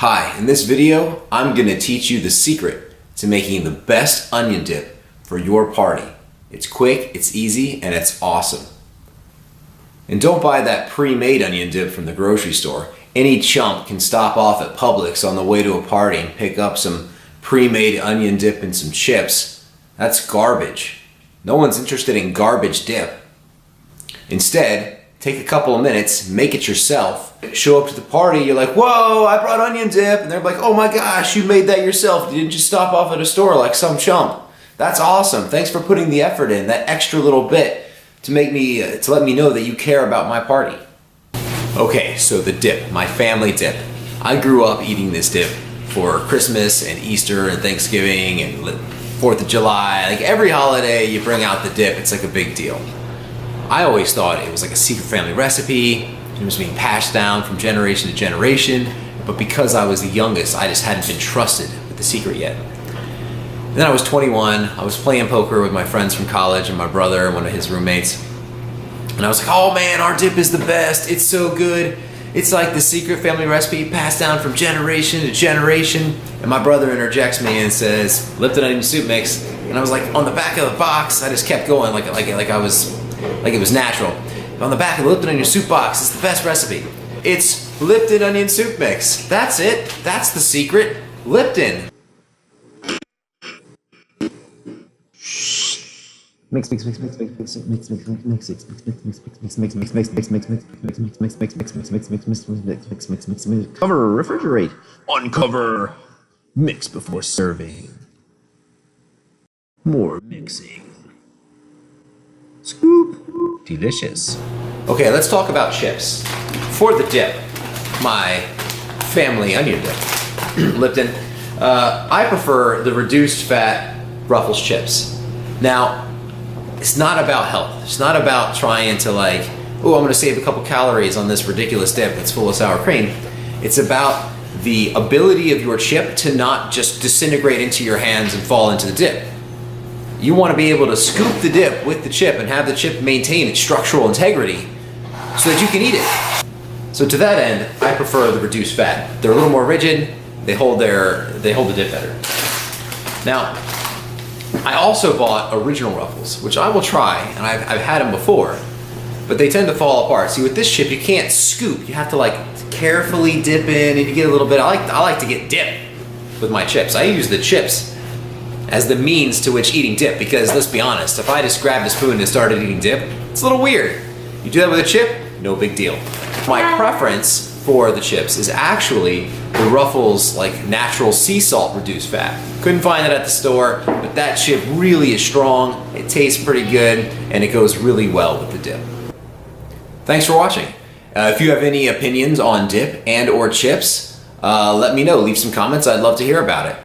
Hi, in this video, I'm going to teach you the secret to making the best onion dip for your party. It's quick, it's easy, and it's awesome. And don't buy that pre-made onion dip from the grocery store. Any chump can stop off at Publix on the way to a party and pick up some pre-made onion dip and some chips. That's garbage. No one's interested in garbage dip. Instead, take a couple of minutes, make it yourself. Show up to the party, you're like, whoa, I brought onion dip. And they're like, oh my gosh, you made that yourself. You didn't just stop off at a store like some chump. That's awesome. Thanks for putting the effort in, that extra little bit to let me know that you care about my party. Okay, so the dip, my family dip. I grew up eating this dip for Christmas and Easter and Thanksgiving and 4th of July. Like every holiday you bring out the dip, it's like a big deal. I always thought it was like a secret family recipe. It was being passed down from generation to generation. But because I was the youngest, I just hadn't been trusted with the secret yet. And then I was 21. I was playing poker with my friends from college and my brother and one of his roommates. And I was like, oh man, our dip is the best. It's so good. It's like the secret family recipe passed down from generation to generation. And my brother interjects me and says, Lipton onion soup mix. And I was like, on the back of the box, I just kept going like it was natural. On the back of the Lipton onion soup box, it's the best recipe. It's Lipton onion soup mix. That's it. That's the secret. Lipton. Mix. Cover, refrigerate, uncover, mix before serving. More mixing. Scoop. Delicious. Okay, let's talk about chips. For the dip, my family onion dip, Lipton, I prefer the reduced fat Ruffles chips. Now, it's not about health. It's not about trying to like, oh, I'm gonna save a couple calories on this ridiculous dip that's full of sour cream. It's about the ability of your chip to not just disintegrate into your hands and fall into the dip. You want to be able to scoop the dip with the chip and have the chip maintain its structural integrity so that you can eat it. So to that end, I prefer the reduced fat. They're a little more rigid, they hold the dip better. Now, I also bought original Ruffles, which I will try, and I've had them before, but they tend to fall apart. See, with this chip, you can't scoop. You have to like carefully dip in, and you get a little bit. I like to get dip with my chips. I use the chips as the means to which eating dip, because let's be honest, if I just grabbed a spoon and started eating dip, it's a little weird. You do that with a chip, no big deal. My preference for the chips is actually the Ruffles like natural sea salt reduced fat. Couldn't find it at the store, but that chip really is strong, it tastes pretty good, and it goes really well with the dip. Thanks for watching. If you have any opinions on dip and or chips, let me know. Leave some comments, I'd love to hear about it.